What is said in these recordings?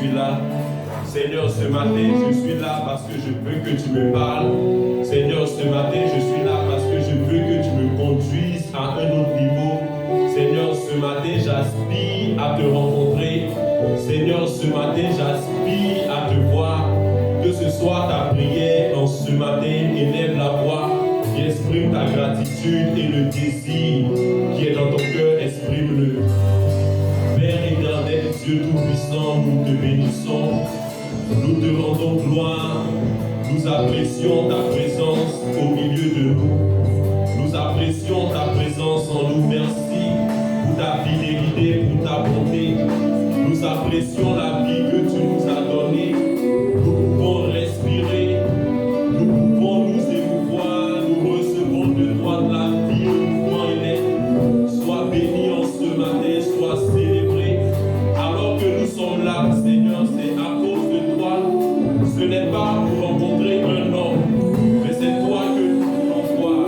suis là. Seigneur, ce matin, je suis là parce que je veux que tu me parles. Seigneur, ce matin, je suis là parce que je veux que tu me conduises à un autre niveau. Seigneur, ce matin, j'aspire à te rencontrer. Seigneur, ce matin, j'aspire à te voir. Que ce soit ta prière en ce matin, élève la voix et exprime ta gratitude et le désir qui est dans ton cœur, exprime-le. Père éternel, Dieu Tout-Puissant, nous te bénissons. Nous te rendons gloire, nous apprécions ta présence au milieu de nous. Nous apprécions ta présence en nous. Merci pour ta fidélité, pour ta bonté. Nous apprécions la vie que tu nous as donnée. Nous pouvons respirer, nous pouvons nous émouvoir, nous recevons de toi de la vie, le mouvement est. Sois béni en ce matin, sois célébré. Alors que nous sommes là, Seigneur, c'est à cause de toi. Ce n'est pas pour rencontrer un homme, mais c'est toi que nous voulons voir.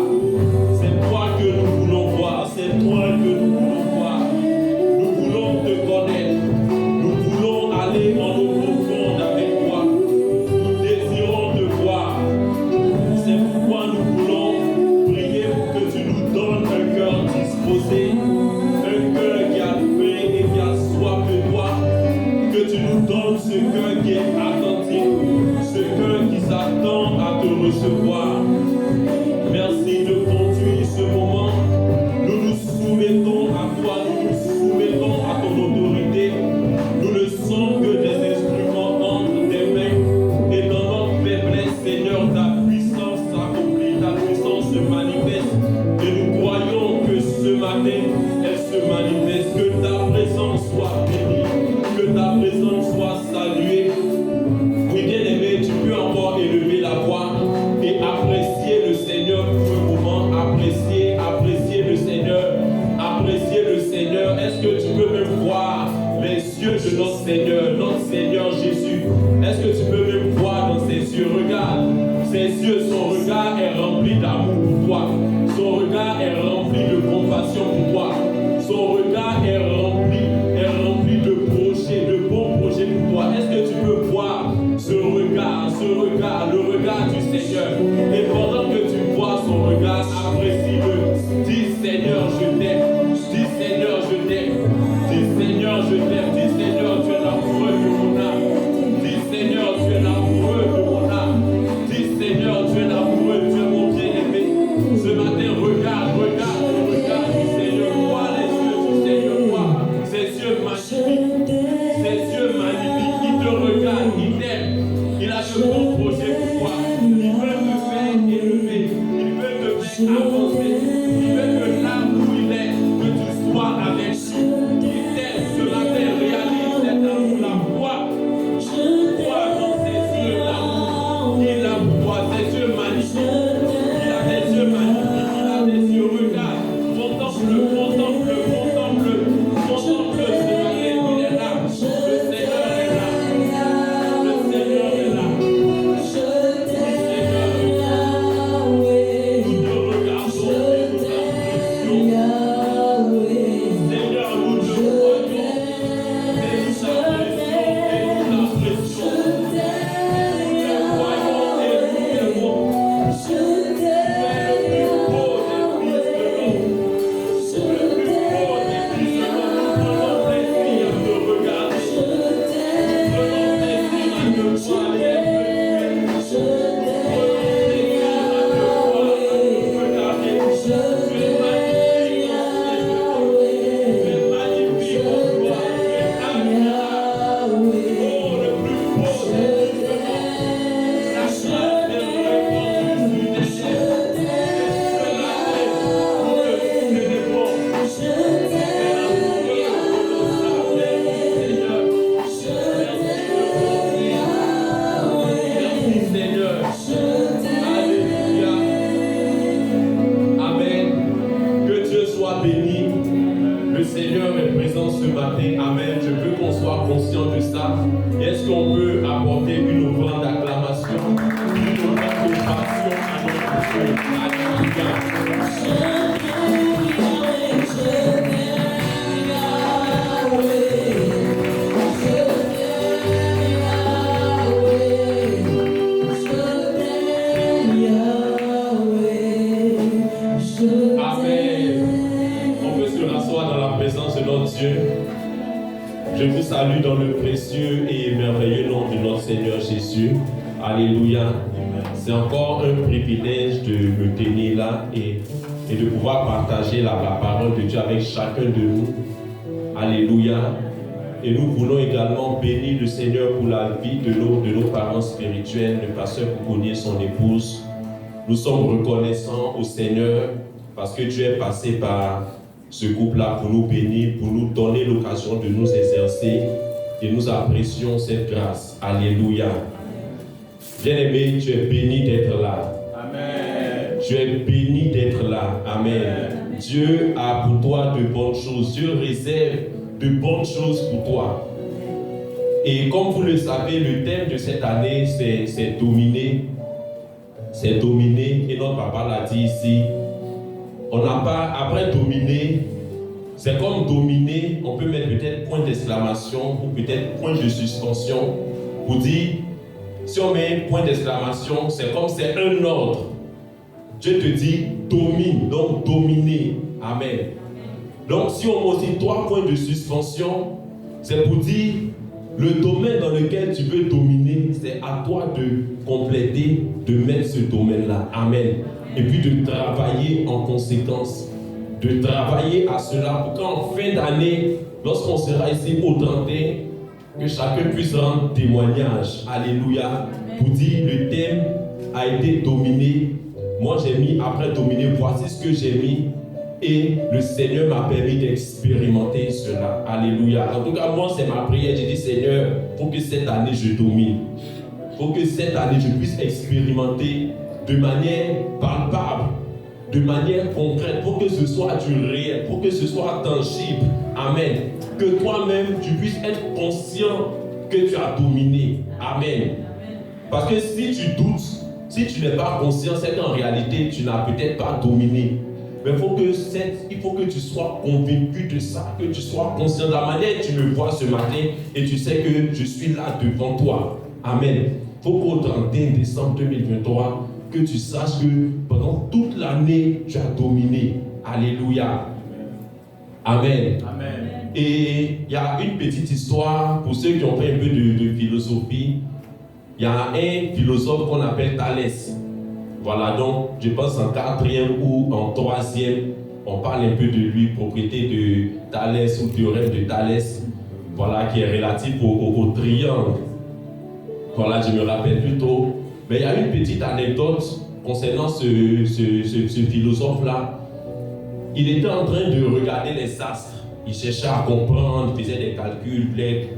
C'est toi que nous voulons voir. C'est toi que nous voulons voir. Nous voulons te connaître. Nous voulons aller en eau profonde avec toi. Nous désirons te voir. C'est pourquoi nous voulons prier pour que tu nous donnes un cœur disposé, un cœur qui a faim et qui a soif de toi. Que tu nous donnes ce cœur qui est attentif, ce cœur qui s'attend à te recevoir. Merci de conduire ce moment. Nous nous soumettons à toi, nous nous soumettons à ton autorité. Nous ne sommes que des instruments entre tes mains. Et dans notre faiblesse, Seigneur, ta puissance s'accomplit, ta puissance se manifeste. Et nous croyons que ce matin, elle se manifeste. Que ta présence soit bénie, que ta présence soit saluée. Oui, bien-aimé, tu peux encore élever la voix et apprécier le Seigneur pour un moment, apprécier le Seigneur, apprécier le Seigneur. Est-ce que tu peux même voir les yeux de notre Seigneur Jésus? Est-ce que tu peux même voir dans ses yeux? Regarde, ses yeux, son regard est rempli d'amour pour toi. Son regard est rempli de compassion pour toi. Son regard est rempli de projets, de bons projets pour toi. Est-ce que tu peux voir ce regard, le regard du Seigneur? Et pendant que tu vois son regard, apprécie-le. Dis Seigneur, je t'aime. Dis Seigneur, je t'aime. Dis Seigneur, je t'aime. Dis Seigneur, tu es l'amoureux de mon âme. Dis Seigneur, tu es l'amoureux de mon âme. Dis Seigneur, tu es l'amoureux, tu es mon bien-aimé. Ce matin, regarde du Seigneur. Vois les yeux du Seigneur, vois ses yeux magnifiques. Ses yeux magnifiques. Il te regarde, il t'aime. Il a de bons projets pour toi. Il veut te faire élever. Il veut te faire avancer. Il veut que là où il est, que tu sois avec lui. Il t'aime ce matin. Réalise cet amour, la foi. Vois dans ses yeux l'amour. Il a pour toi ses yeux magnifiques. Il a des yeux magnifiques. Il a des yeux. Regarde. Contemple ce matin. Il est là. Le Seigneur est là. Le Seigneur est là. Est-ce qu'on peut apporter une offrande d'acclamation, une offrande de passion à notre Dieu? Alléluia. Seigneur Jésus. Alléluia. C'est encore un privilège de me tenir là et de pouvoir partager la parole de Dieu avec chacun de nous. Alléluia. Et nous voulons également bénir le Seigneur pour la vie de nos parents spirituels, le pasteur Pouponnier et son épouse. Nous sommes reconnaissants au Seigneur parce que Dieu est passé par ce couple-là pour nous bénir, pour nous donner l'occasion de nous exercer et nous apprécions cette grâce. Alléluia. Bien-aimé, tu es béni d'être là. Amen. Tu es béni d'être là. Amen. Amen. Dieu a pour toi de bonnes choses. Dieu réserve de bonnes choses pour toi. Et comme vous le savez, le thème de cette année, c'est dominer. C'est dominer. Et notre papa l'a dit ici. On n'a pas, après dominer, c'est comme dominer, on peut mettre peut-être point d'exclamation ou peut-être point de suspension pour dire, si on met un point d'exclamation, c'est comme c'est un ordre. Dieu te dit domine, donc dominer. Amen. Donc si on met aussi 3 points de suspension, c'est pour dire le domaine dans lequel tu veux dominer, c'est à toi de compléter, de mettre ce domaine-là. Amen. Et puis de travailler en conséquence. De travailler à cela pour qu'en fin d'année, lorsqu'on sera ici au 31, que chacun puisse rendre témoignage. Alléluia. Pour dire le thème a été dominé. Moi j'ai mis après dominer, voici ce que j'ai mis. Et le Seigneur m'a permis d'expérimenter cela. Alléluia. En tout cas, moi c'est ma prière. J'ai dit Seigneur, il faut que cette année je domine. Il faut que cette année je puisse expérimenter de manière palpable, de manière concrète, pour que ce soit du réel, pour que ce soit tangible. Amen. Que toi-même, tu puisses être conscient que tu as dominé. Amen. Parce que si tu doutes, si tu n'es pas conscient, c'est qu'en réalité, tu n'as peut-être pas dominé. Mais il faut que tu sois convaincu de ça, que tu sois conscient de la manière dont tu me vois ce matin et tu sais que je suis là devant toi. Amen. Il faut qu'au 31 décembre 2023, que tu saches que pendant toute l'année, tu as dominé. Alléluia. Amen. Amen. Et il y a une petite histoire pour ceux qui ont fait un peu de philosophie. Il y a un philosophe qu'on appelle Thalès. Voilà, donc je pense en 4e ou en 3e, on parle un peu de lui, propriété de Thalès ou théorème de Thalès, voilà, qui est relatif au triangle. Voilà, je me rappelle plutôt. Mais il y a une petite anecdote concernant ce philosophe-là. Il était en train de regarder les astres. Il cherchait à comprendre, il faisait des calculs, il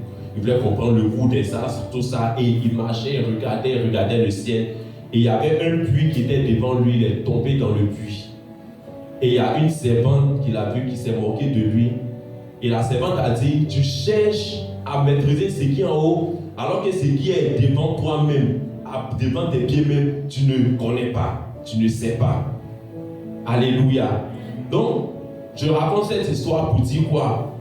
voulait comprendre le cours des astres, tout ça. Et il marchait, regardait le ciel. Et il y avait un puits qui était devant lui, il est tombé dans le puits. Et il y a une servante qu'il a vue qui s'est moquée de lui. Et la servante a dit, tu cherches à maîtriser ce qui est en haut, alors que ce qui est devant toi-même, devant tes pieds même, tu ne connais pas, tu ne sais pas. Alléluia. Donc, je raconte cette histoire pour dire quoi?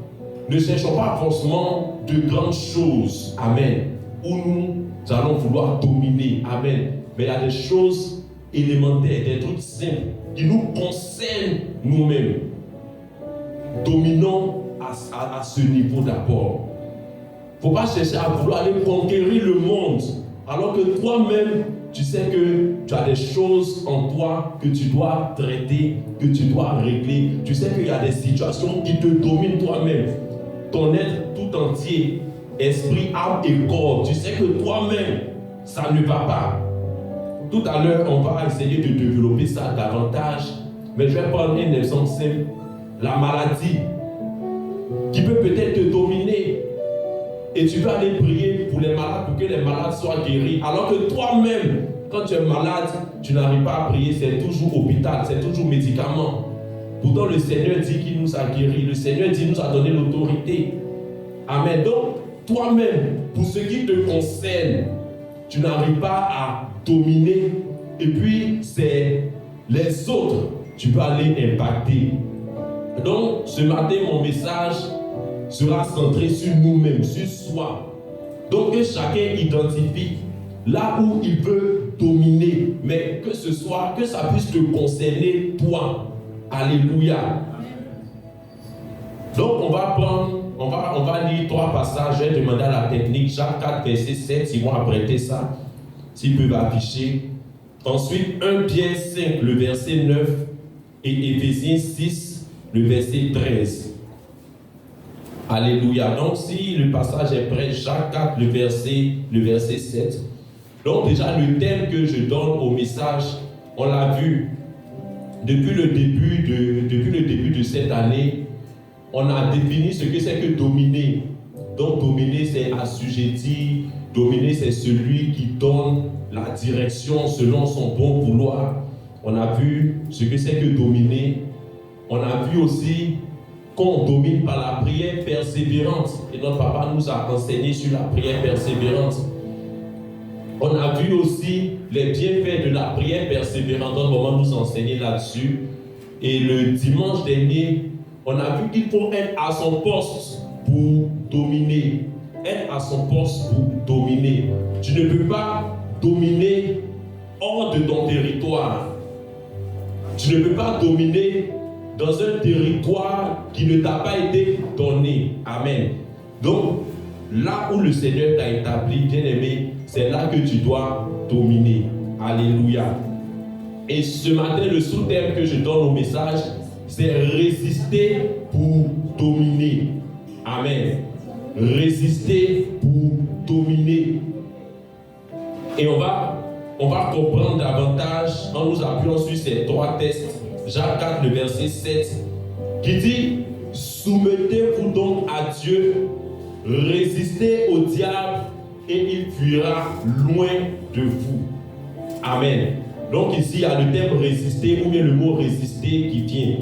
Ne cherchons pas forcément de grandes choses, amen, où nous allons vouloir dominer, amen. Mais il y a des choses élémentaires, des trucs simples qui nous concernent nous-mêmes. Dominons à ce niveau d'abord. Il ne faut pas chercher à vouloir aller conquérir le monde, alors que toi-même, tu sais que tu as des choses en toi que tu dois traiter, que tu dois régler. Tu sais qu'il y a des situations qui te dominent toi-même. Ton être tout entier, esprit, âme et corps, tu sais que toi-même, ça ne va pas. Tout à l'heure, on va essayer de développer ça davantage, mais je vais prendre un exemple simple. La maladie, qui peut peut-être te dominer. Et tu vas aller prier pour les malades, pour que les malades soient guéris. Alors que toi-même, quand tu es malade, tu n'arrives pas à prier, c'est toujours hôpital, c'est toujours médicament. Pourtant, le Seigneur dit qu'il nous a guéris. Le Seigneur dit qu'il nous a donné l'autorité. Amen. Donc, toi-même, pour ce qui te concerne, tu n'arrives pas à dominer. Et puis, c'est les autres, tu peux aller impacter. Donc, ce matin, mon message sera centré sur nous-mêmes, sur soi. Donc, que chacun identifie là où il veut dominer, mais que ce soit, que ça puisse te concerner toi. Alléluia. Donc, on va prendre on va lire 3 passages. Je vais demander à la technique, Jacques 4, verset 7, s'ils vont apprêter ça, s'ils peuvent afficher. Ensuite, 1 Pierre 5, le verset 9, et Éphésiens 6, le verset 13. Alléluia. Donc, si le passage est prêt, Jacques 4, le verset 7. Donc, déjà, le thème que je donne au message, on l'a vu depuis le début de cette année. On a défini ce que c'est que dominer. Donc, dominer, c'est assujettir. Dominer, c'est celui qui donne la direction selon son bon vouloir. On a vu ce que c'est que dominer. On a vu aussi qu'on domine par la prière persévérante. Et notre papa nous a enseigné sur la prière persévérante. On a vu aussi les bienfaits de la prière persévérante. Notre maman nous a enseigné là-dessus. Et le dimanche dernier, on a vu qu'il faut être à son poste pour dominer. Être à son poste pour dominer. Tu ne peux pas dominer hors de ton territoire. Tu ne peux pas dominer dans un territoire qui ne t'a pas été donné. Amen. Donc, là où le Seigneur t'a établi, bien-aimé, c'est là que tu dois dominer. Alléluia. Et ce matin, le sous-thème que je donne au message, c'est résister pour dominer. Amen. Résister pour dominer. Et on va comprendre davantage en nous appuyant sur ces 3 textes. Jacques 4, le verset 7, qui dit: soumettez-vous donc à Dieu, résistez au diable et il fuira loin de vous. Amen. Donc ici, il y a le terme résister ou bien le mot résister qui vient.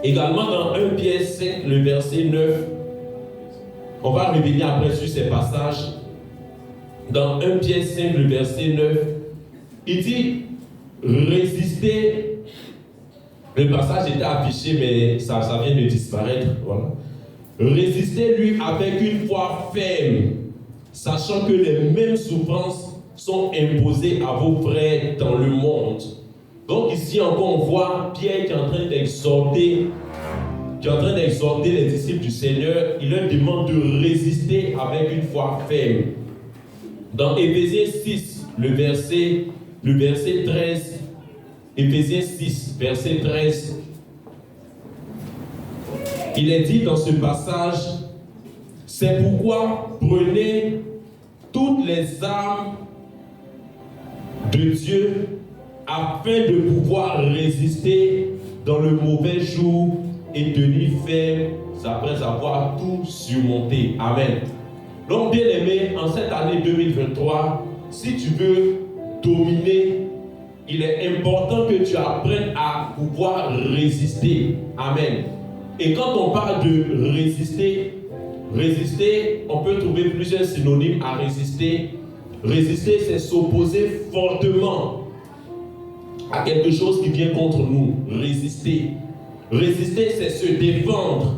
Également dans 1 Pierre 5, le verset 9, on va revenir après sur ces passages. Dans 1 Pierre 5, le verset 9, il dit: résistez. Le passage était affiché, mais ça vient de disparaître. Voilà. Résistez-lui avec une foi ferme, sachant que les mêmes souffrances sont imposées à vos frères dans le monde. Donc ici encore, on voit Pierre qui est en train d'exhorter les disciples du Seigneur. Il leur demande de résister avec une foi ferme. Dans Éphésiens 6, le verset 13, Éphésiens 6, verset 13, il est dit dans ce passage: c'est pourquoi prenez toutes les armes de Dieu afin de pouvoir résister dans le mauvais jour et tenir ferme après avoir tout surmonté. Amen. Donc, bien aimé, en cette année 2023, si tu veux dominer, il est important que tu apprennes à pouvoir résister. Amen. Et quand on parle de résister, on peut trouver plusieurs synonymes à résister. Résister, c'est s'opposer fortement à quelque chose qui vient contre nous. Résister. Résister, c'est se défendre.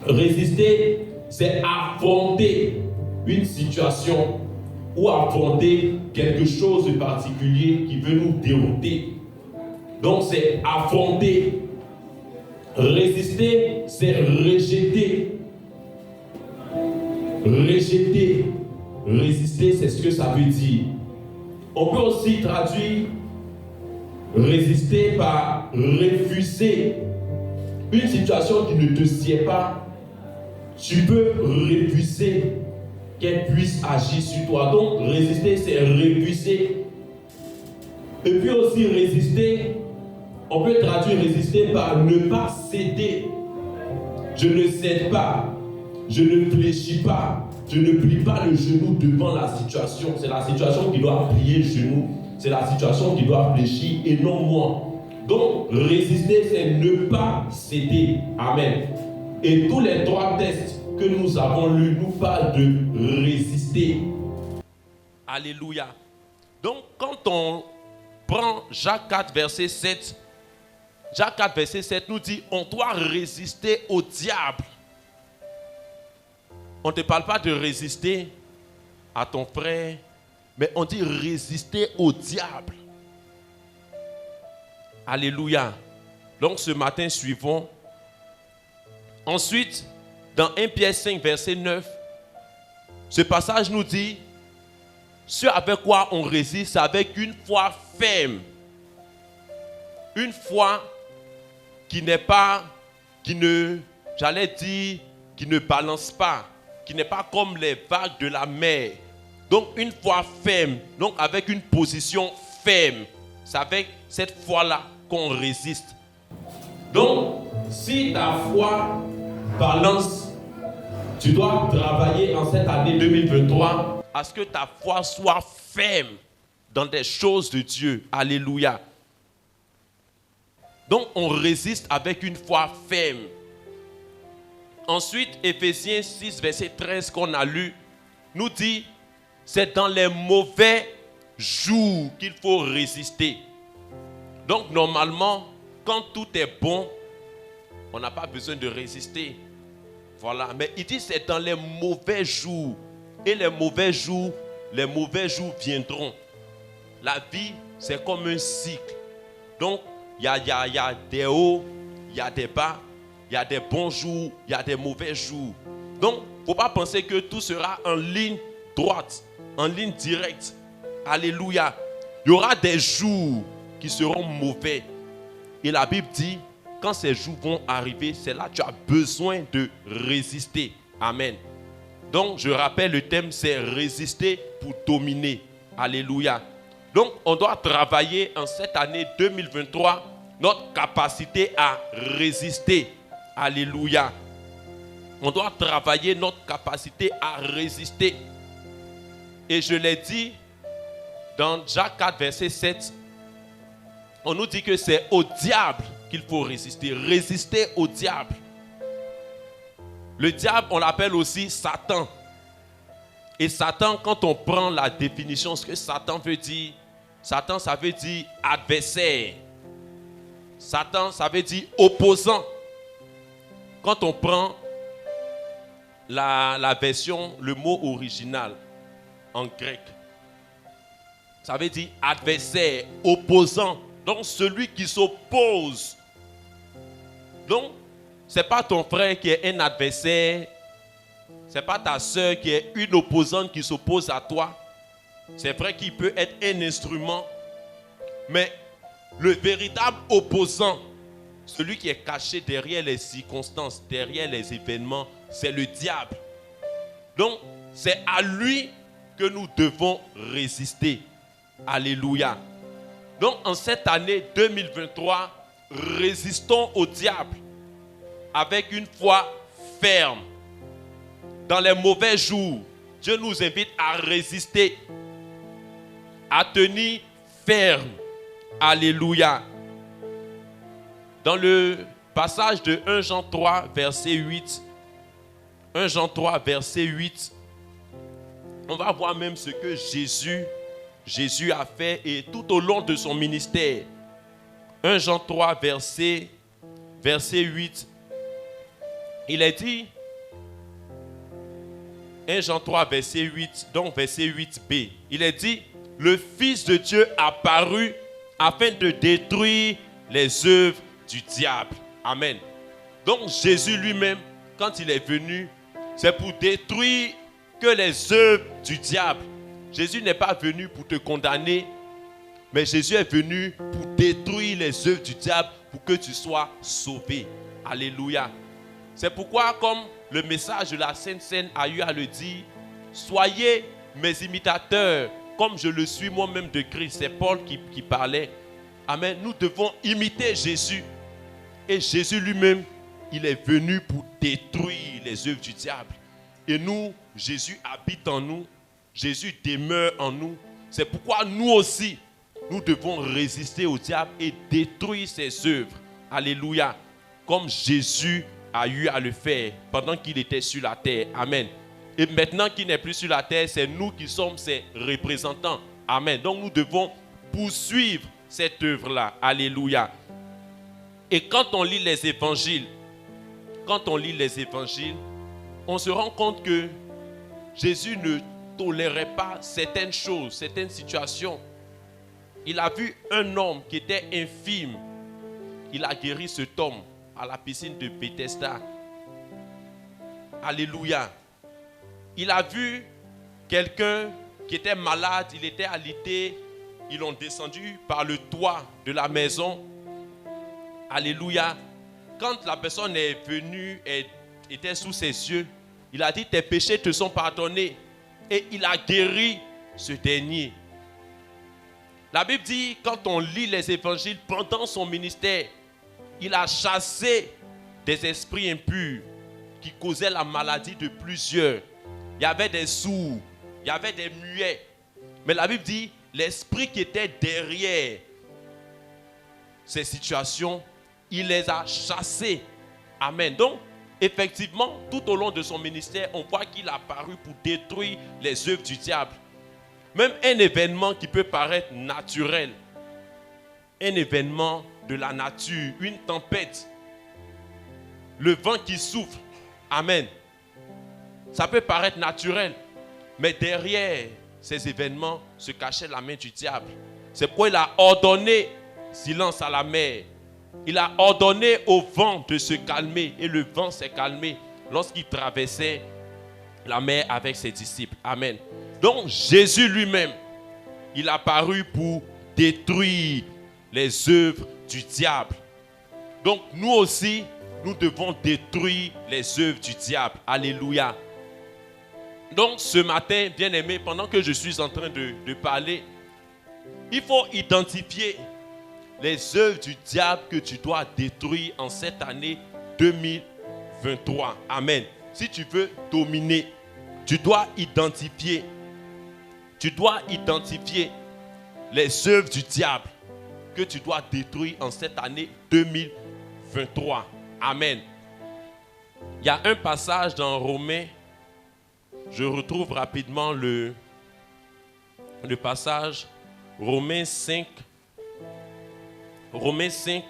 Résister, c'est affronter une situation ou affronter quelque chose de particulier qui veut nous dérouter. Donc c'est affronter. Résister, c'est rejeter. Rejeter. Résister, c'est ce que ça veut dire. On peut aussi traduire résister par refuser une situation qui ne te sied pas. Tu peux refuser qu'elle puisse agir sur toi. Donc, résister, c'est refuser. Et puis aussi, résister, on peut traduire résister par ne pas céder. Je ne cède pas. Je ne fléchis pas. Je ne plie pas le genou devant la situation. C'est la situation qui doit plier le genou. C'est la situation qui doit fléchir et non moi. Donc, résister, c'est ne pas céder. Amen. Et tous les 3 textes que nous avons lus nous parlent de résister. Alléluia. Donc, quand on prend Jacques 4, verset 7, Jacques 4, verset 7 nous dit: on doit résister au diable. On ne te parle pas de résister à ton frère, mais on dit résister au diable. Alléluia. Donc ce matin, suivons. Ensuite, dans 1 Pierre 5, verset 9, ce passage nous dit, ce avec quoi on résiste, c'est avec une foi ferme. Une foi qui n'est pas, qui ne balance pas, qui n'est pas comme les vagues de la mer. Donc une foi ferme, donc avec une position ferme. C'est avec cette foi-là qu'on résiste. Donc, si ta foi balance, tu dois travailler en cette année 2023 à ce que ta foi soit ferme dans des choses de Dieu. Alléluia. Donc on résiste avec une foi ferme. Ensuite, Éphésiens 6, verset 13 qu'on a lu, nous dit, c'est dans les mauvais jours qu'il faut résister. Donc normalement, quand tout est bon, on n'a pas besoin de résister. Voilà, mais il dit c'est dans les mauvais jours. Et les mauvais jours viendront. La vie, c'est comme un cycle. Donc, il y a des hauts, il y a des bas, il y a des bons jours, il y a des mauvais jours. Donc, il ne faut pas penser que tout sera en ligne droite, en ligne directe. Alléluia. Il y aura des jours qui seront mauvais. Et la Bible dit, quand ces jours vont arriver, c'est là que tu as besoin de résister. Amen. Donc, je rappelle, le thème, c'est résister pour dominer. Alléluia. Donc, on doit travailler en cette année 2023 notre capacité à résister. Alléluia. On doit travailler notre capacité à résister. Et je l'ai dit dans Jacques 4, verset 7, on nous dit que c'est au diable qu'il faut résister. Résister au diable. Le diable, on l'appelle aussi Satan. Et Satan, quand on prend la définition, ce que Satan veut dire, Satan, ça veut dire adversaire. Satan, ça veut dire opposant. Quand on prend la version, le mot original en grec, ça veut dire adversaire, opposant. Donc celui qui s'oppose. Donc, ce n'est pas ton frère qui est un adversaire. Ce n'est pas ta soeur qui est une opposante qui s'oppose à toi. C'est vrai qu'il peut être un instrument. Mais le véritable opposant, celui qui est caché derrière les circonstances, derrière les événements, c'est le diable. Donc, c'est à lui que nous devons résister. Alléluia. Donc, en cette année 2023, résistons au diable avec une foi ferme. Dans les mauvais jours, Dieu nous invite à résister, à tenir ferme. Alléluia. Dans le passage de 1 Jean 3, verset 8, 1 Jean 3, verset 8, on va voir même ce que Jésus a fait et tout au long de son ministère. 1 Jean 3, verset 8, il est dit, 1 Jean 3, verset 8, donc verset 8b, il est dit, le Fils de Dieu apparut afin de détruire les œuvres du diable. Amen. Donc Jésus lui-même, quand il est venu, c'est pour détruire que les œuvres du diable. Jésus n'est pas venu pour te condamner, mais Jésus est venu pour détruire les œuvres du diable pour que tu sois sauvé. Alléluia. C'est pourquoi, comme le message de la Sainte Seine a eu à le dire, soyez mes imitateurs, comme je le suis moi-même de Christ. C'est Paul qui parlait. Amen. Nous devons imiter Jésus. Et Jésus lui-même, il est venu pour détruire les œuvres du diable. Et nous, Jésus habite en nous. Jésus demeure en nous. C'est pourquoi nous aussi, nous devons résister au diable et détruire ses œuvres. Alléluia. Comme Jésus a eu à le faire pendant qu'il était sur la terre. Amen. Et maintenant qu'il n'est plus sur la terre, c'est nous qui sommes ses représentants. Amen. Donc nous devons poursuivre cette œuvre-là. Alléluia. Et quand on lit les évangiles, on se rend compte que Jésus ne tolérait pas certaines choses, certaines situations. Il a vu un homme qui était infime. Il a guéri cet homme à la piscine de Bethesda. Alléluia. Il a vu quelqu'un qui était malade, il était alité. Ils l'ont descendu par le toit de la maison. Alléluia. Quand la personne est venue et était sous ses yeux, il a dit, tes péchés te sont pardonnés. Et il a guéri ce dernier. La Bible dit, quand on lit les évangiles, pendant son ministère, il a chassé des esprits impurs qui causaient la maladie de plusieurs. Il y avait des sourds, il y avait des muets. Mais la Bible dit, l'esprit qui était derrière ces situations, il les a chassés. Amen. Donc, effectivement, tout au long de son ministère, on voit qu'il a apparu pour détruire les œuvres du diable. Même un événement qui peut paraître naturel, un événement de la nature, une tempête, le vent qui souffle, amen. Ça peut paraître naturel, mais derrière ces événements se cachait la main du diable. C'est pourquoi il a ordonné silence à la mer. Il a ordonné au vent de se calmer et le vent s'est calmé lorsqu'il traversait la mer avec ses disciples. Amen. Donc Jésus lui-même, il a apparu pour détruire les œuvres du diable. Donc nous aussi, nous devons détruire les œuvres du diable. Alléluia. Donc ce matin, bien-aimé, pendant que je suis en train de parler, il faut identifier les œuvres du diable que tu dois détruire en cette année 2023. Amen. Si tu veux dominer, tu dois identifier les œuvres du diable que tu dois détruire en cette année 2023. Amen. Il y a un passage dans Romains, je retrouve rapidement le passage, Romains 5. Romains 5,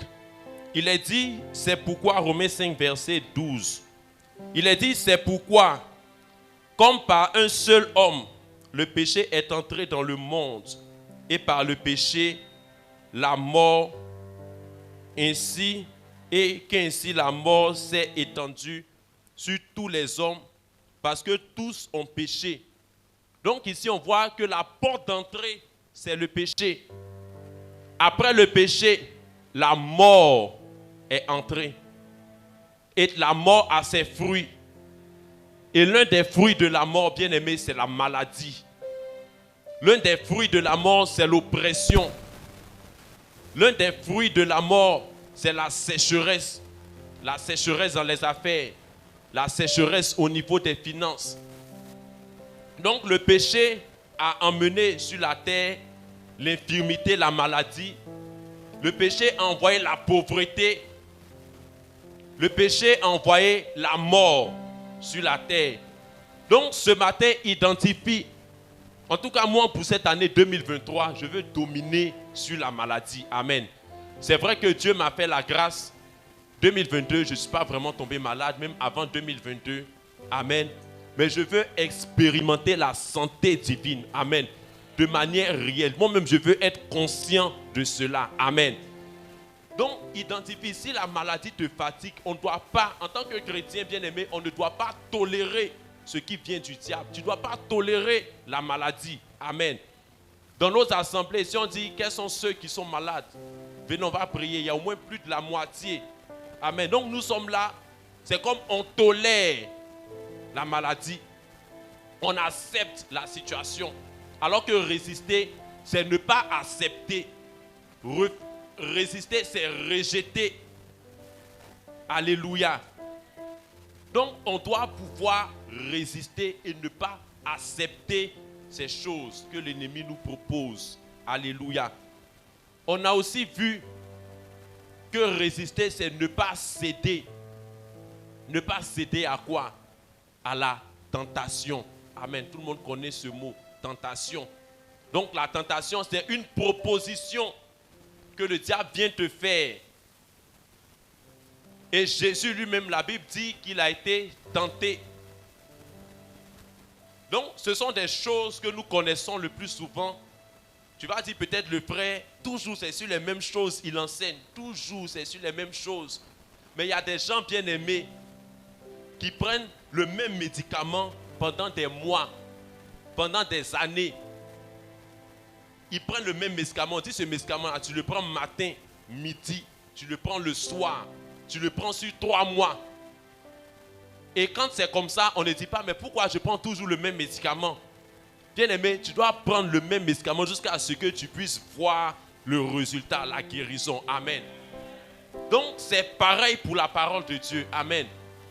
il est dit, c'est pourquoi, Romains 5, verset 12. Il est dit, c'est pourquoi, comme par un seul homme, le péché est entré dans le monde, et par le péché, la mort, ainsi, et qu'ainsi la mort s'est étendue sur tous les hommes, parce que tous ont péché. Donc ici, on voit que la porte d'entrée, c'est le péché. Après le péché, la mort est entrée. Et la mort a ses fruits. Et l'un des fruits de la mort, bien aimé, c'est la maladie. L'un des fruits de la mort, c'est l'oppression. L'un des fruits de la mort, c'est la sécheresse. La sécheresse dans les affaires. La sécheresse au niveau des finances. Donc le péché a emmené sur la terre l'infirmité, la maladie. Le péché a envoyé la pauvreté. Le péché a envoyé la mort sur la terre. Donc ce matin, identifie. En tout cas, moi, pour cette année 2023, je veux dominer sur la maladie. Amen. C'est vrai que Dieu m'a fait la grâce. 2022, je ne suis pas vraiment tombé malade, même avant 2022. Amen. Mais je veux expérimenter la santé divine. Amen. De manière réelle. Moi-même, je veux être conscient de cela. Amen. Donc, identifie, si la maladie te fatigue, on ne doit pas, en tant que chrétien bien-aimé, on ne doit pas tolérer ce qui vient du diable. Tu ne dois pas tolérer la maladie. Amen. Dans nos assemblées, si on dit, quels sont ceux qui sont malades? Venez, on va prier. Il y a au moins plus de la moitié. Amen. Donc, nous sommes là. C'est comme on tolère la maladie. On accepte la situation. Alors que résister, c'est ne pas accepter. Résister, c'est rejeter. Alléluia. Donc, on doit pouvoir résister et ne pas accepter ces choses que l'ennemi nous propose. Alléluia. On a aussi vu que résister, c'est ne pas céder. Ne pas céder à quoi? À la tentation. Amen. Tout le monde connaît ce mot, tentation. Donc la tentation, c'est une proposition que le diable vient te faire. Et Jésus lui-même, la Bible dit qu'il a été tenté. Donc ce sont des choses que nous connaissons le plus souvent. Tu vas dire peut-être le frère, toujours c'est sur les mêmes choses, il enseigne. Toujours c'est sur les mêmes choses. Mais il y a des gens bien aimés qui prennent le même médicament pendant des mois, pendant des années. Ils prennent le même médicament. On dit ce médicament-là, tu le prends matin, midi, tu le prends le soir, tu le prends sur 3 mois. Et quand c'est comme ça, on ne dit pas, mais pourquoi je prends toujours le même médicament? Bien-aimé, tu dois prendre le même médicament jusqu'à ce que tu puisses voir le résultat, la guérison. Amen. Donc, c'est pareil pour la parole de Dieu. Amen.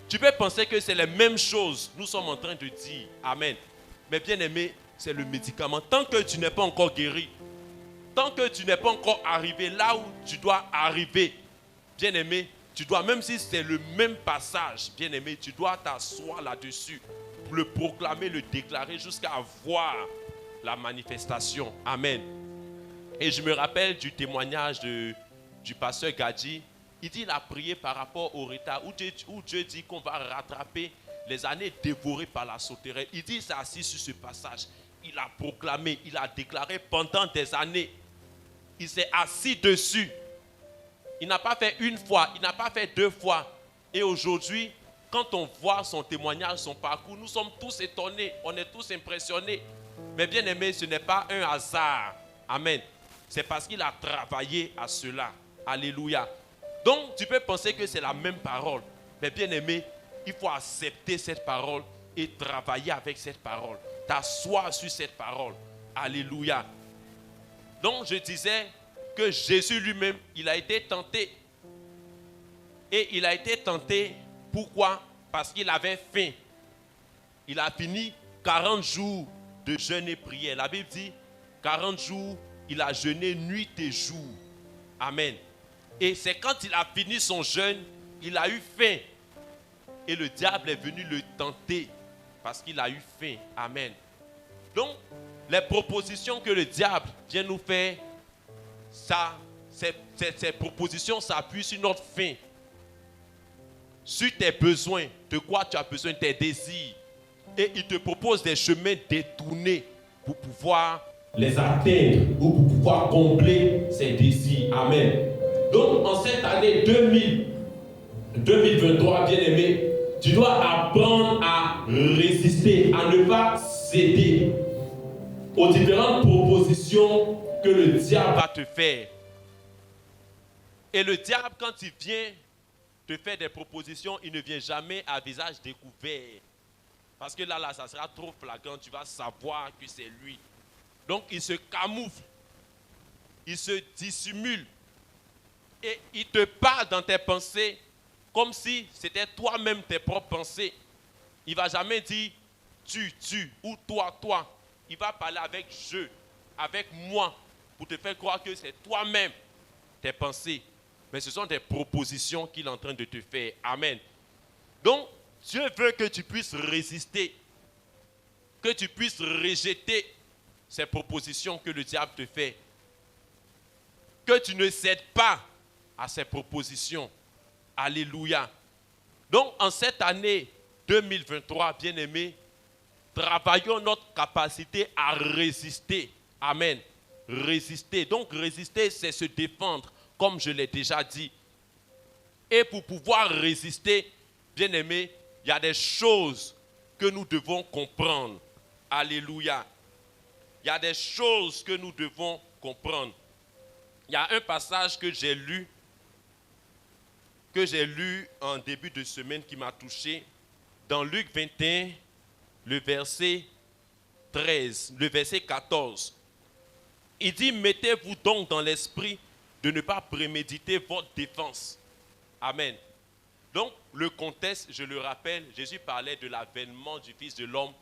Tu peux penser que c'est les mêmes choses. Nous sommes en train de dire. Amen. Mais bien-aimé, c'est le médicament. Tant que tu n'es pas encore guéri, tant que tu n'es pas encore arrivé là où tu dois arriver, bien-aimé, tu dois, même si c'est le même passage, bien-aimé, tu dois t'asseoir là-dessus, pour le proclamer, le déclarer jusqu'à voir la manifestation. Amen. Et je me rappelle du témoignage du pasteur Gadji. Il dit qu'il a prié par rapport au retard, où Dieu dit qu'on va rattraper les années dévorées par la sauterelle. Il dit qu'il s'est assis sur ce passage. Il a proclamé, il a déclaré pendant des années. Il s'est assis dessus. Il n'a pas fait une fois, il n'a pas fait 2 fois. Et aujourd'hui, quand on voit son témoignage, son parcours, nous sommes tous étonnés, on est tous impressionnés. Mais bien aimé, ce n'est pas un hasard. Amen. C'est parce qu'il a travaillé à cela. Alléluia. Donc, tu peux penser que c'est la même parole. Mais bien aimé, il faut accepter cette parole et travailler avec cette parole. T'asseoir sur cette parole. Alléluia. Donc, je disais que Jésus lui-même, il a été tenté. Et il a été tenté, pourquoi? Parce qu'il avait faim. Il a fini 40 jours de jeûne et prière. La Bible dit, 40 jours, il a jeûné nuit et jour. Amen. Et c'est quand il a fini son jeûne, il a eu faim. Et le diable est venu le tenter parce qu'il a eu faim. Amen. Donc, les propositions que le diable vient nous faire, ces propositions s'appuient sur notre faim, sur tes besoins, de quoi tu as besoin, tes désirs. Et il te propose des chemins détournés pour pouvoir les atteindre ou pour pouvoir combler ses désirs. Amen. Donc, en cette année 2023, bien-aimé, tu dois apprendre à résister, à ne pas céder aux différentes propositions que le diable va te faire. Et le diable, quand il vient te faire des propositions, il ne vient jamais à visage découvert. Parce que là, ça sera trop flagrant, tu vas savoir que c'est lui. Donc, il se camoufle, il se dissimule et il te parle dans tes pensées comme si c'était toi-même tes propres pensées. Il ne va jamais dire tu ou toi. Il va parler avec je, avec moi, pour te faire croire que c'est toi-même tes pensées. Mais ce sont des propositions qu'il est en train de te faire. Amen. Donc, Dieu veut que tu puisses résister, que tu puisses rejeter ces propositions que le diable te fait. Que tu ne cèdes pas à ces propositions. Alléluia. Donc, en cette année 2023, bien-aimés, travaillons notre capacité à résister. Amen. Résister. Donc, résister, c'est se défendre, comme je l'ai déjà dit. Et pour pouvoir résister, bien-aimés, il y a des choses que nous devons comprendre. Alléluia. Il y a des choses que nous devons comprendre. Il y a un passage que j'ai lu en début de semaine qui m'a touché. Dans Luc 21, le verset 13, le verset 14. Il dit, mettez-vous donc dans l'esprit de ne pas préméditer votre défense. Amen. Donc, le contexte, je le rappelle, Jésus parlait de l'avènement du Fils de l'homme,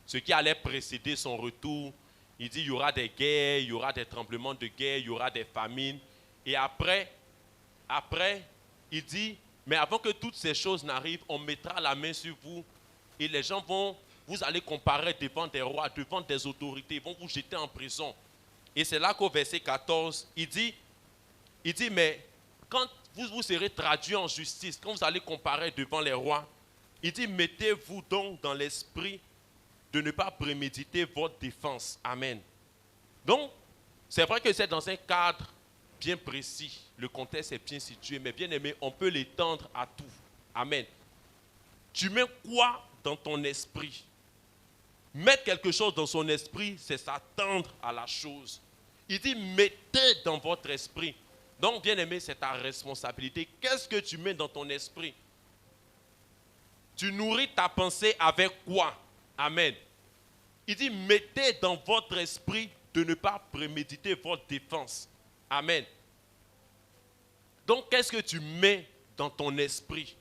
ce qui allait précéder son retour. Il dit, il y aura des guerres, il y aura des tremblements de guerre, il y aura des famines. Et après, il dit, mais avant que toutes ces choses n'arrivent, on mettra la main sur vous et les gens vous allez comparaître devant des rois, devant des autorités, ils vont vous jeter en prison. Et c'est là qu'au verset 14, il dit, mais quand vous serez traduits en justice, quand vous allez comparaître devant les rois, il dit, mettez-vous donc dans l'esprit de ne pas préméditer votre défense. Amen. Donc, c'est vrai que c'est dans un cadre bien précis. Le contexte est bien situé, mais bien aimé, on peut l'étendre à tout. Amen. tu mets quoi dans ton esprit? Mettre quelque chose dans son esprit, c'est s'attendre à la chose. Il dit, mettez dans votre esprit. Donc, bien aimé, c'est ta responsabilité. Qu'est-ce que tu mets dans ton esprit? Tu nourris ta pensée avec quoi? Amen. Il dit, mettez dans votre esprit de ne pas préméditer votre défense. Amen. Donc, qu'est-ce que tu mets dans ton esprit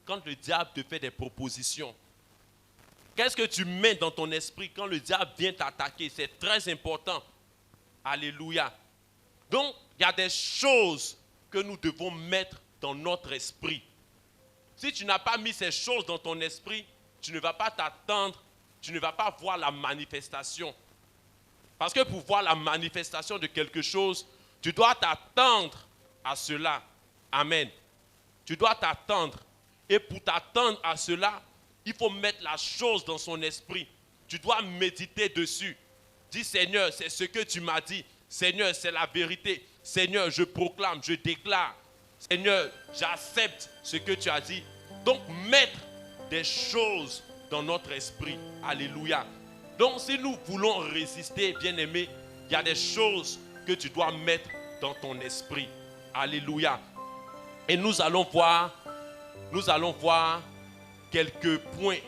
quand le diable te fait des propositions? Qu'est-ce que tu mets dans ton esprit quand le diable vient t'attaquer? C'est très important. Alléluia. Donc, il y a des choses que nous devons mettre dans notre esprit. Si tu n'as pas mis ces choses dans ton esprit, tu ne vas pas t'attendre, tu ne vas pas voir la manifestation. Parce que pour voir la manifestation de quelque chose, tu dois t'attendre à cela. Amen. Tu dois t'attendre. Et pour t'attendre à cela, il faut mettre la chose dans son esprit. Tu dois méditer dessus. Dis, Seigneur, c'est ce que tu m'as dit. Seigneur, c'est la vérité. Seigneur, je proclame, je déclare. Seigneur, j'accepte ce que tu as dit. Donc, mettre des choses dans notre esprit. Alléluia. Donc, si nous voulons résister, bien-aimés, il y a des choses que tu dois mettre dans ton esprit. Alléluia. Et nous allons voir quelques points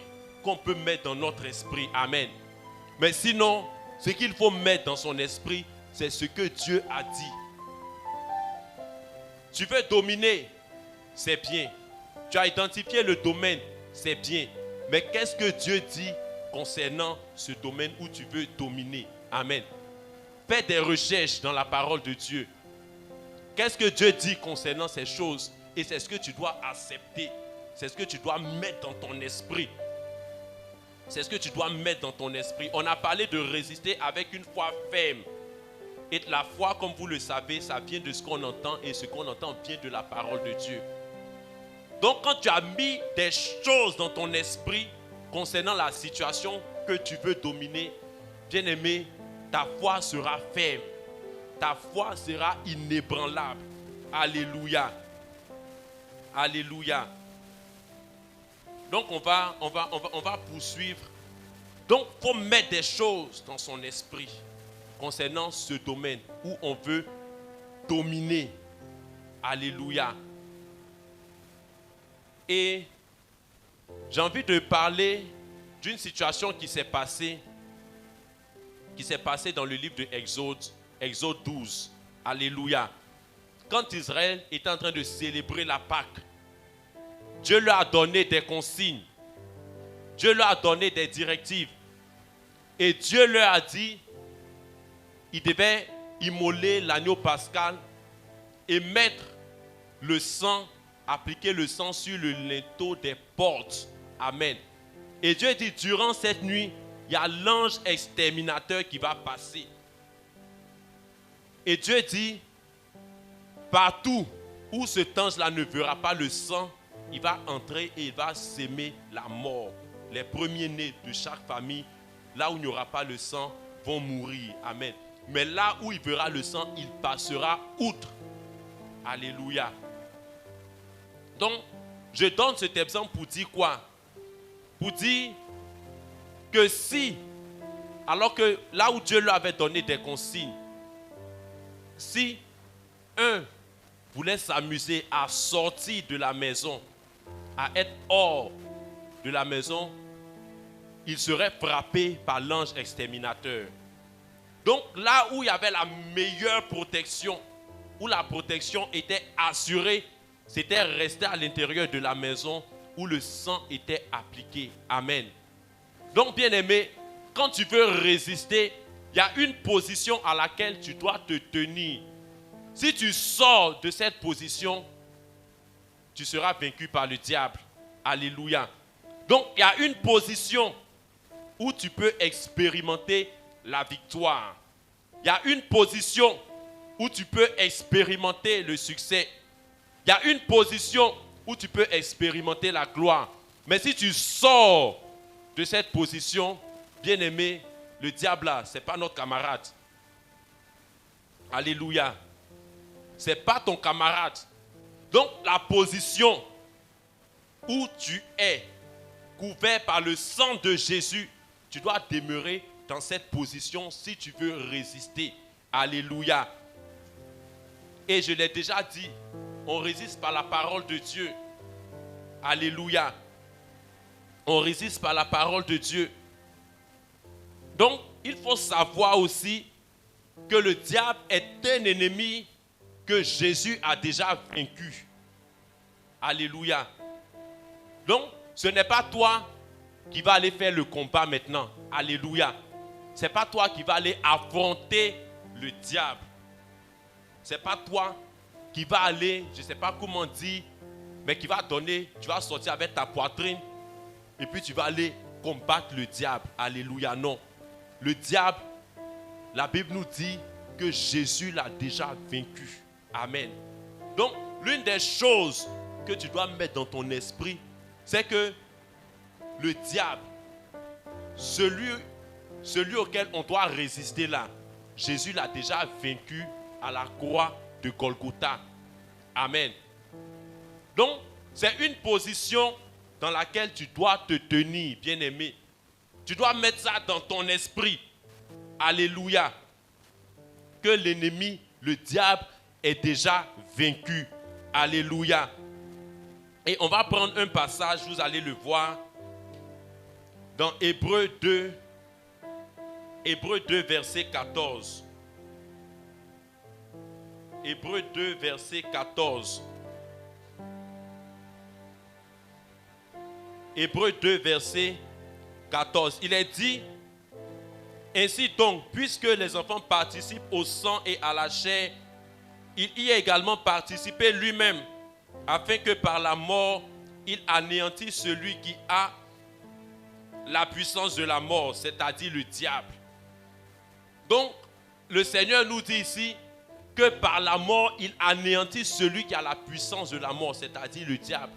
qu'on peut mettre dans notre esprit. Amen. Mais sinon, ce qu'il faut mettre dans son esprit, c'est ce que Dieu a dit. Tu veux dominer, c'est bien. Tu as identifié le domaine, c'est bien. Mais qu'est-ce que Dieu dit concernant ce domaine où tu veux dominer? Amen. Fais des recherches dans la parole de Dieu. Qu'est-ce que Dieu dit concernant ces choses? Et c'est ce que tu dois accepter. C'est ce que tu dois mettre dans ton esprit. C'est ce que tu dois mettre dans ton esprit. On a parlé de résister avec une foi ferme. Et la foi, comme vous le savez, ça vient de ce qu'on entend. Et ce qu'on entend vient de la parole de Dieu. Donc quand tu as mis des choses dans ton esprit concernant la situation que tu veux dominer, bien aimé, ta foi sera ferme. Ta foi sera inébranlable. Alléluia. Alléluia. Donc on va poursuivre. Donc il faut mettre des choses dans son esprit concernant ce domaine où on veut dominer. Alléluia. Et j'ai envie de parler d'une situation qui s'est passée dans le livre de Exode 12. Alléluia. Quand Israël était en train de célébrer la Pâque, Dieu leur a donné des consignes. Dieu leur a donné des directives. Et Dieu leur a dit, ils devaient immoler l'agneau pascal et mettre le sang, appliquer le sang sur le linteau des portes. Amen. Et Dieu dit, durant cette nuit, il y a l'ange exterminateur qui va passer. Et Dieu dit, partout où cet ange-là ne verra pas le sang, il va entrer et il va s'aimer la mort. Les premiers-nés de chaque famille, là où il n'y aura pas le sang, vont mourir. Amen. Mais là où il verra le sang, il passera outre. Alléluia. Donc, je donne cet exemple pour dire quoi? Pour dire que si, alors que là où Dieu leur avait donné des consignes, si un voulait s'amuser à sortir de la maison, à être hors de la maison, il serait frappé par l'ange exterminateur. Donc là où il y avait la meilleure protection, où la protection était assurée, c'était rester à l'intérieur de la maison où le sang était appliqué. Amen. Donc bien aimé, quand tu veux résister, il y a une position à laquelle tu dois te tenir. Si tu sors de cette position, tu seras vaincu par le diable. Alléluia. Donc, il y a une position où tu peux expérimenter la victoire. Il y a une position où tu peux expérimenter le succès. Il y a une position où tu peux expérimenter la gloire. Mais si tu sors de cette position, bien aimé, le diable là, ce n'est pas notre camarade. Alléluia. Ce n'est pas ton camarade. Donc la position où tu es, couvert par le sang de Jésus, tu dois demeurer dans cette position si tu veux résister. Alléluia. Et je l'ai déjà dit, on résiste par la parole de Dieu. Alléluia. On résiste par la parole de Dieu. Donc, il faut savoir aussi que le diable est un ennemi que Jésus a déjà vaincu. Alléluia. Donc, ce n'est pas toi qui vas aller faire le combat maintenant. Alléluia. Ce n'est pas toi qui vas aller affronter le diable. Ce n'est pas toi qui va aller, je ne sais pas comment dire, mais qui va donner, tu vas sortir avec ta poitrine et puis tu vas aller combattre le diable. Alléluia. Non. Le diable, la Bible nous dit que Jésus l'a déjà vaincu. Amen. Donc, l'une des choses que tu dois mettre dans ton esprit, c'est que le diable, celui auquel on doit résister là, Jésus l'a déjà vaincu à la croix de Golgotha. Amen. Donc, c'est une position dans laquelle tu dois te tenir, bien-aimé. Tu dois mettre ça dans ton esprit. Alléluia. Que l'ennemi, le diable, est déjà vaincu. Alléluia. Et on va prendre un passage, vous allez le voir, dans Hébreux 2, verset 14. Hébreux 2, verset 14. Hébreux 2, verset 14. Il est dit, ainsi donc, puisque les enfants participent au sang et à la chair, il y a également participé lui-même, afin que par la mort, il anéantisse celui qui a la puissance de la mort, c'est-à-dire le diable. Donc, le Seigneur nous dit ici que par la mort, il anéantit celui qui a la puissance de la mort, c'est-à-dire le diable.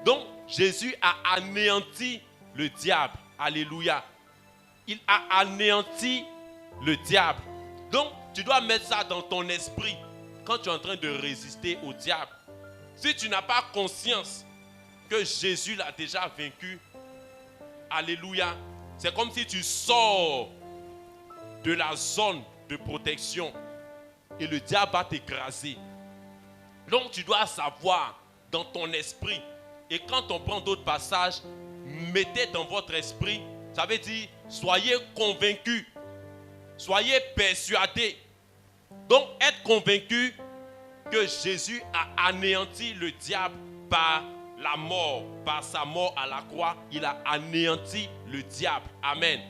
Donc, Jésus a anéanti le diable. Alléluia. Il a anéanti le diable. Donc, tu dois mettre ça dans ton esprit quand tu es en train de résister au diable. Si tu n'as pas conscience que Jésus l'a déjà vaincu, alléluia, c'est comme si tu sors de la zone de protection et le diable va t'écraser. Donc tu dois savoir dans ton esprit, et quand on prend d'autres passages, mettez dans votre esprit, ça veut dire soyez convaincus, soyez persuadés. Donc être convaincu que Jésus a anéanti le diable par la mort, par sa mort à la croix, il a anéanti le diable. Amen.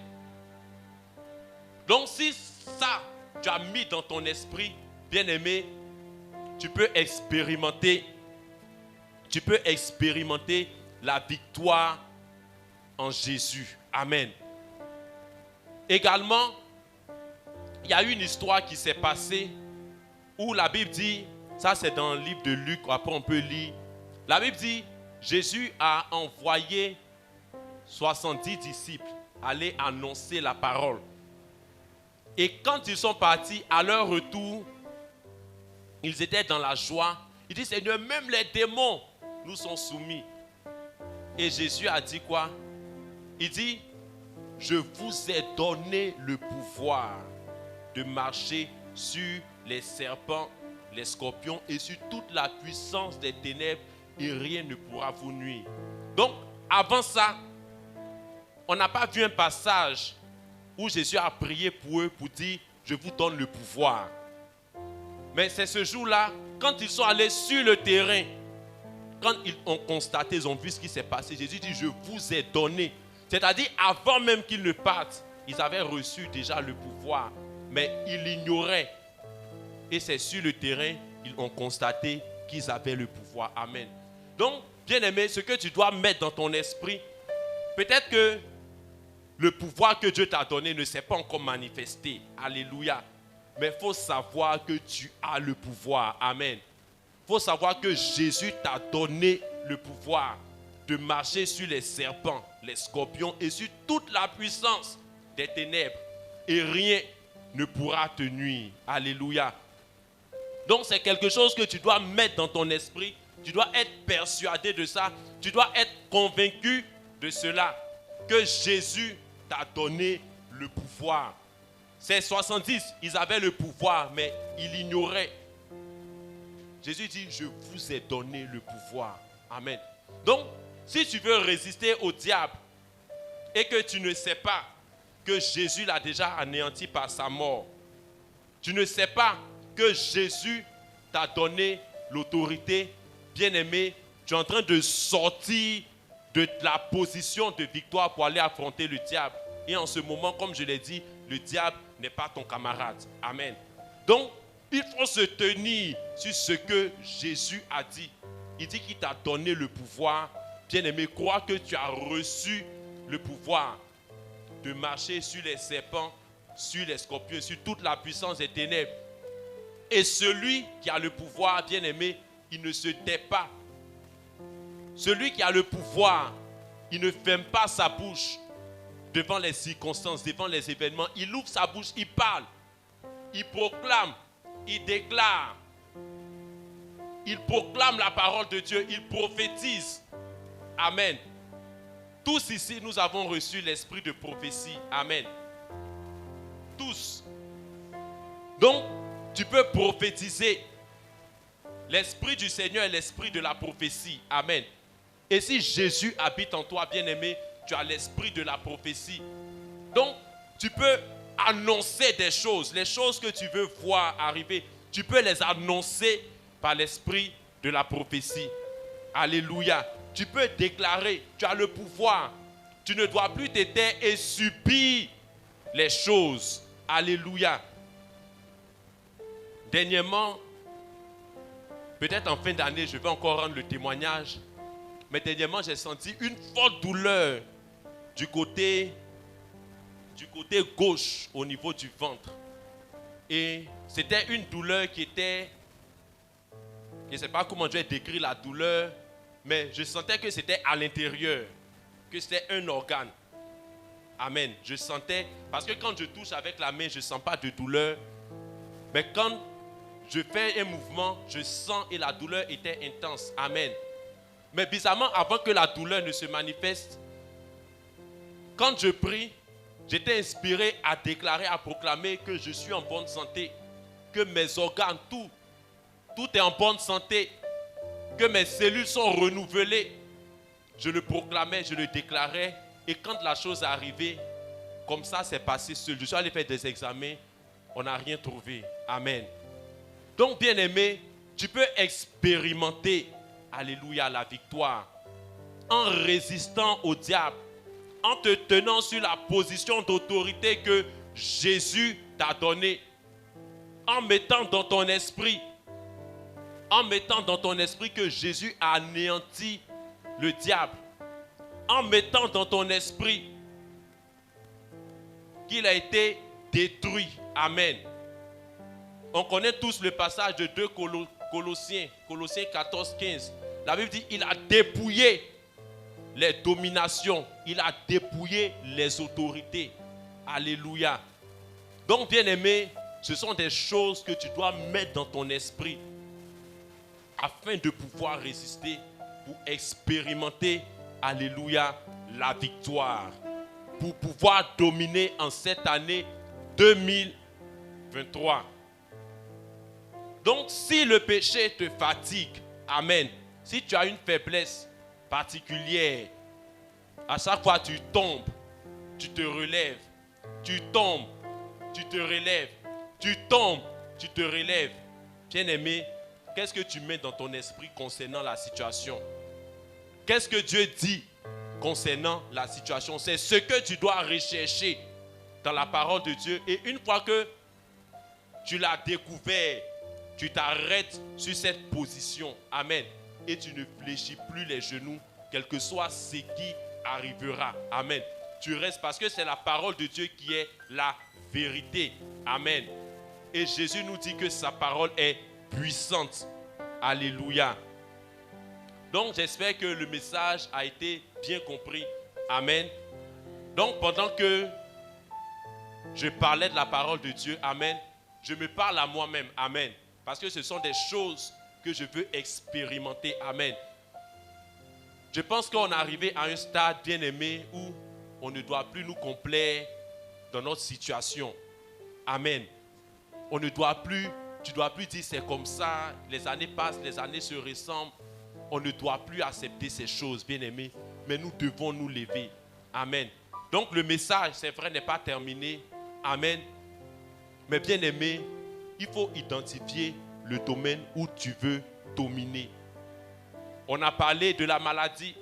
Donc si ça, tu as mis dans ton esprit, bien-aimé, tu peux expérimenter la victoire en Jésus. Amen. Également, il y a une histoire qui s'est passée où la Bible dit, ça c'est dans le livre de Luc, après on peut lire, la Bible dit, Jésus a envoyé 70 disciples aller annoncer la parole. Et quand ils sont partis, à leur retour, ils étaient dans la joie. Ils disent, Seigneur, même les démons nous sont soumis. Et Jésus a dit quoi? Il dit, je vous ai donné le pouvoir de marcher sur les serpents, les scorpions et sur toute la puissance des ténèbres et rien ne pourra vous nuire. Donc, avant ça, on n'a pas vu un passage où Jésus a prié pour eux pour dire, je vous donne le pouvoir. Mais c'est ce jour-là, quand ils sont allés sur le terrain, quand ils ont constaté, ils ont vu ce qui s'est passé, Jésus dit, je vous ai donné. C'est-à-dire, avant même qu'ils ne partent, ils avaient reçu déjà le pouvoir, mais ils l'ignoraient. Et c'est sur le terrain, ils ont constaté qu'ils avaient le pouvoir. Amen. Donc, bien-aimé, ce que tu dois mettre dans ton esprit, peut-être que le pouvoir que Dieu t'a donné ne s'est pas encore manifesté. Alléluia. Mais il faut savoir que tu as le pouvoir. Amen. Il faut savoir que Jésus t'a donné le pouvoir de marcher sur les serpents, les scorpions et sur toute la puissance des ténèbres. Et rien ne pourra te nuire. Alléluia. Donc c'est quelque chose que tu dois mettre dans ton esprit. Tu dois être persuadé de ça. Tu dois être convaincu de cela que Jésus t'a donné le pouvoir. Ces 70, ils avaient le pouvoir, mais ils l'ignoraient. Jésus dit, je vous ai donné le pouvoir. Amen. Donc, si tu veux résister au diable et que tu ne sais pas que Jésus l'a déjà anéanti par sa mort, tu ne sais pas que Jésus t'a donné l'autorité, bien-aimé, tu es en train de sortir de la position de victoire pour aller affronter le diable. Et en ce moment, comme je l'ai dit, le diable n'est pas ton camarade. Amen. Donc, il faut se tenir sur ce que Jésus a dit. Il dit qu'il t'a donné le pouvoir. Bien-aimé, crois que tu as reçu le pouvoir de marcher sur les serpents, sur les scorpions, sur toute la puissance des ténèbres. Et celui qui a le pouvoir, bien-aimé, il ne se tait pas. Celui qui a le pouvoir, il ne ferme pas sa bouche devant les circonstances, devant les événements. Il ouvre sa bouche, il parle, il proclame, il déclare. Il proclame la parole de Dieu, il prophétise. Amen. Tous ici, nous avons reçu l'esprit de prophétie. Amen. Tous. Donc, tu peux prophétiser. L'esprit du Seigneur est l'esprit de la prophétie. Amen. Et si Jésus habite en toi, bien-aimé, tu as l'esprit de la prophétie. Donc, tu peux annoncer des choses, les choses que tu veux voir arriver. Tu peux les annoncer par l'esprit de la prophétie. Alléluia. Tu peux déclarer, tu as le pouvoir. Tu ne dois plus te taire et subir les choses. Alléluia. Dernièrement, peut-être en fin d'année, je vais encore rendre le témoignage. Mais dernièrement, j'ai senti une forte douleur du côté gauche au niveau du ventre. Et c'était une douleur qui était, je ne sais pas comment je vais décrire la douleur, mais je sentais que c'était à l'intérieur, que c'était un organe. Amen. Je sentais, parce que quand je touche avec la main, je ne sens pas de douleur. Mais quand je fais un mouvement, je sens et la douleur était intense. Amen. Mais bizarrement, avant que la douleur ne se manifeste, quand je prie, j'étais inspiré à déclarer, à proclamer que je suis en bonne santé, que mes organes, tout est en bonne santé, que mes cellules sont renouvelées. Je le proclamais, je le déclarais. Et quand la chose est arrivée, comme ça, c'est passé seul. Je suis allé faire des examens, on n'a rien trouvé. Amen. Donc, bien-aimé, tu peux expérimenter, alléluia, la victoire en résistant au diable, en te tenant sur la position d'autorité que Jésus t'a donnée, en mettant dans ton esprit que Jésus a anéanti le diable, en mettant dans ton esprit qu'il a été détruit. Amen. On connaît tous le passage de 2 Colossiens 14, 15. La Bible dit, il a dépouillé les dominations, il a dépouillé les autorités. Alléluia. Donc, bien-aimé, ce sont des choses que tu dois mettre dans ton esprit afin de pouvoir résister, pour expérimenter, alléluia, la victoire, pour pouvoir dominer en cette année 2023. Donc, si le péché te fatigue, amen, si tu as une faiblesse particulière, à chaque fois tu tombes, tu te relèves, tu tombes, tu te relèves, tu tombes, tu te relèves. Bien-aimé, qu'est-ce que tu mets dans ton esprit concernant la situation? Qu'est-ce que Dieu dit concernant la situation? C'est ce que tu dois rechercher dans la parole de Dieu. Et une fois que tu l'as découvert, tu t'arrêtes sur cette position. Amen. Et tu ne fléchis plus les genoux, quel que soit ce qui arrivera. Amen. Tu restes parce que c'est la parole de Dieu qui est la vérité. Amen. Et Jésus nous dit que sa parole est puissante. Alléluia. Donc j'espère que le message a été bien compris. Amen. Donc pendant que je parlais de la parole de Dieu, amen, je me parle à moi-même. Amen. Parce que ce sont des choses que je veux expérimenter. Amen. Je pense qu'on est arrivé à un stade bien aimé où on ne doit plus nous complaire dans notre situation. Amen. On ne doit plus, tu ne dois plus dire c'est comme ça, les années passent, les années se ressemblent. On ne doit plus accepter ces choses, bien aimés, mais nous devons nous lever. Amen. Donc le message, c'est vrai, n'est pas terminé. Amen. Mais bien aimé, il faut identifier le domaine où tu veux dominer. On a parlé de la maladie.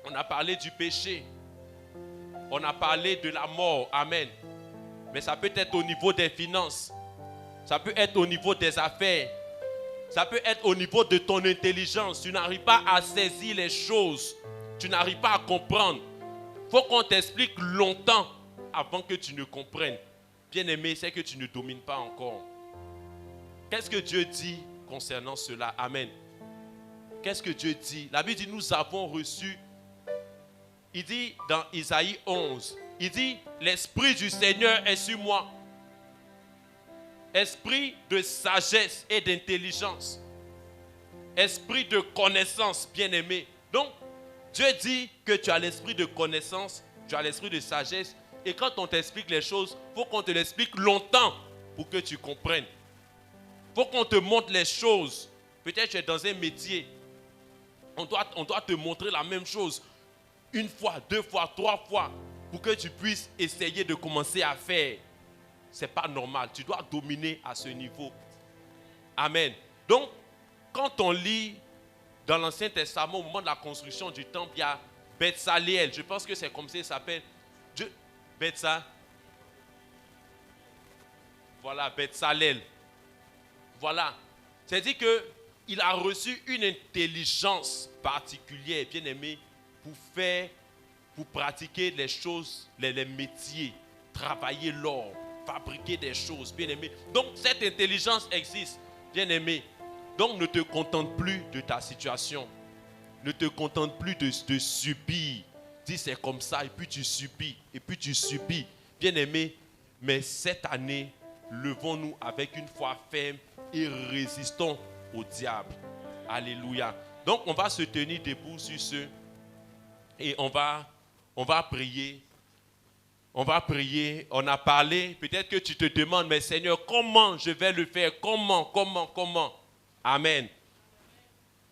On a parlé du péché. On a parlé de la mort. Amen. Mais ça peut être au niveau des finances. Ça peut être au niveau des affaires. Ça peut être au niveau de ton intelligence. Tu n'arrives pas à saisir les choses. Tu n'arrives pas à comprendre. Il faut qu'on t'explique longtemps avant que tu ne comprennes. Bien-aimé, c'est que tu ne domines pas encore. Qu'est-ce que Dieu dit concernant cela? Amen. Qu'est-ce que Dieu dit? La Bible dit, nous avons reçu. Il dit dans Isaïe 11, il dit, l'Esprit du Seigneur est sur moi. Esprit de sagesse et d'intelligence. Esprit de connaissance, bien-aimé. Donc, Dieu dit que tu as l'esprit de connaissance, tu as l'esprit de sagesse. Et quand on t'explique les choses, il faut qu'on te l'explique longtemps pour que tu comprennes. Il faut qu'on te montre les choses. Peut-être que tu es dans un métier. On doit te montrer la même chose. Une fois, deux fois, trois fois. Pour que tu puisses essayer de commencer à faire. Ce n'est pas normal. Tu dois dominer à ce niveau. Amen. Donc, quand on lit dans l'Ancien Testament, au moment de la construction du temple, il y a Betsaleel. Je pense que c'est comme ça qu'il s'appelle. Voilà, Betsaleel. Voilà. C'est-à-dire qu'il a reçu une intelligence particulière, bien aimé, pour pratiquer les choses, les métiers, travailler l'or, fabriquer des choses, bien aimé. Donc, cette intelligence existe, bien aimé. Donc, ne te contente plus de ta situation. Ne te contente plus de subir. Dis, c'est comme ça, et puis tu subis, et puis tu subis. Bien aimé, mais cette année, levons-nous avec une foi ferme et résistons au diable. Alléluia. Donc, on va se tenir debout sur ce. Et on va prier. On va prier. On a parlé. Peut-être que tu te demandes, mais Seigneur, comment je vais le faire? Comment? Amen.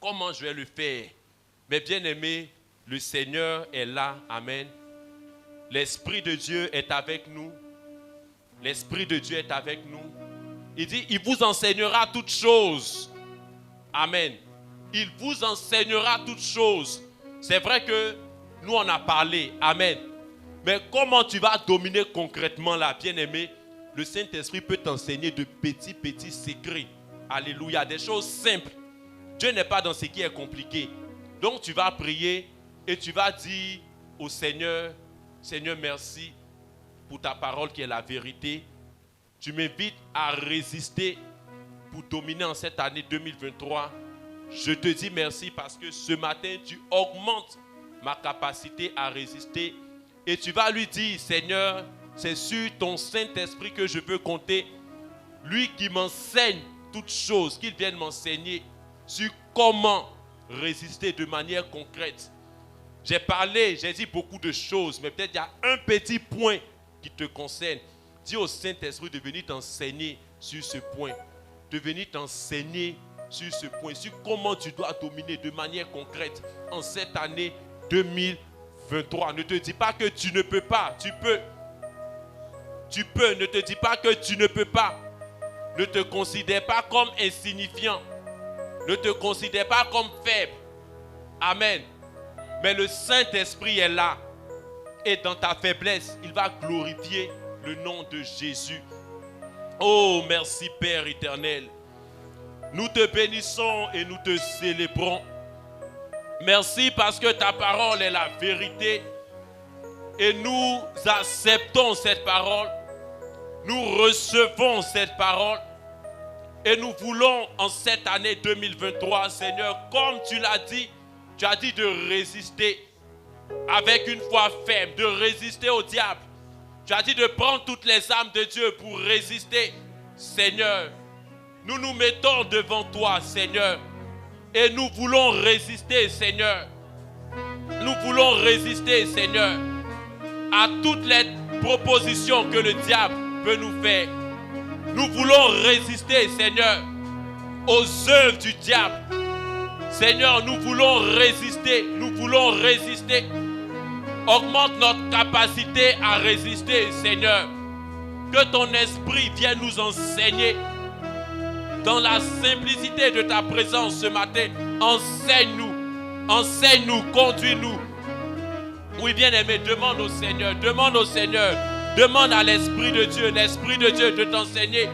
Comment je vais le faire? Mais bien aimé, le Seigneur est là. Amen. L'Esprit de Dieu est avec nous. L'Esprit de Dieu est avec nous. Il dit, il vous enseignera toutes choses. Amen. Il vous enseignera toutes choses. C'est vrai que nous on a parlé. Amen. Mais comment tu vas dominer concrètement là, bien-aimé? Le Saint-Esprit peut t'enseigner de petits secrets. Alléluia. Des choses simples. Dieu n'est pas dans ce qui est compliqué. Donc tu vas prier et tu vas dire au Seigneur, Seigneur, merci pour ta parole qui est la vérité. Tu m'invites à résister pour dominer en cette année 2023. Je te dis merci parce que ce matin, tu augmentes ma capacité à résister. Et tu vas lui dire, Seigneur, c'est sur ton Saint-Esprit que je veux compter. Lui qui m'enseigne toutes choses, qu'il vienne m'enseigner sur comment résister de manière concrète. J'ai dit beaucoup de choses, mais peut-être il y a un petit point qui te concerne. Dis au Saint-Esprit de venir t'enseigner sur ce point. De venir t'enseigner sur ce point, sur comment tu dois dominer de manière concrète en cette année 2023. Ne te dis pas que tu ne peux pas, tu peux. Tu peux, ne te dis pas que tu ne peux pas. Ne te considère pas comme insignifiant. Ne te considère pas comme faible. Amen. Mais le Saint-Esprit est là. Et dans ta faiblesse, il va glorifier le nom de Jésus. Oh, merci Père éternel. Nous te bénissons et nous te célébrons. Merci parce que ta parole est la vérité. Et nous acceptons cette parole. Nous recevons cette parole. Et nous voulons en cette année 2023, Seigneur, comme tu l'as dit, tu as dit de résister avec une foi ferme, de résister au diable. Tu as dit de prendre toutes les armes de Dieu pour résister. Seigneur, nous nous mettons devant toi, Seigneur, et nous voulons résister, Seigneur. nous voulons résister, Seigneur, à toutes les propositions que le diable peut nous faire. Nous voulons résister, Seigneur, aux œuvres du diable. Seigneur, nous voulons résister, nous voulons résister. Augmente notre capacité à résister, Seigneur. Que ton esprit vienne nous enseigner dans la simplicité de ta présence ce matin. Enseigne-nous, conduis-nous. Oui, bien-aimé, demande au Seigneur, demande à l'Esprit de Dieu de t'enseigner.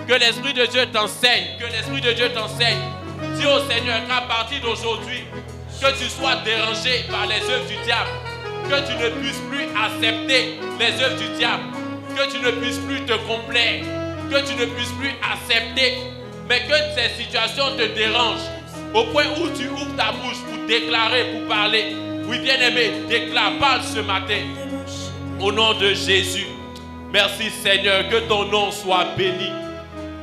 Que l'Esprit de Dieu t'enseigne, Dis au Seigneur qu'à partir d'aujourd'hui, que tu sois dérangé par les œuvres du diable, que tu ne puisses plus accepter les œuvres du diable, que tu ne puisses plus te complaire, que tu ne puisses plus accepter, mais que ces situations te dérangent, au point où tu ouvres ta bouche pour déclarer, pour parler. Oui, bien-aimé, déclare, parle ce matin, au nom de Jésus. Merci Seigneur, que ton nom soit béni.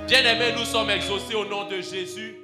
Bien-aimé, nous sommes exaucés au nom de Jésus.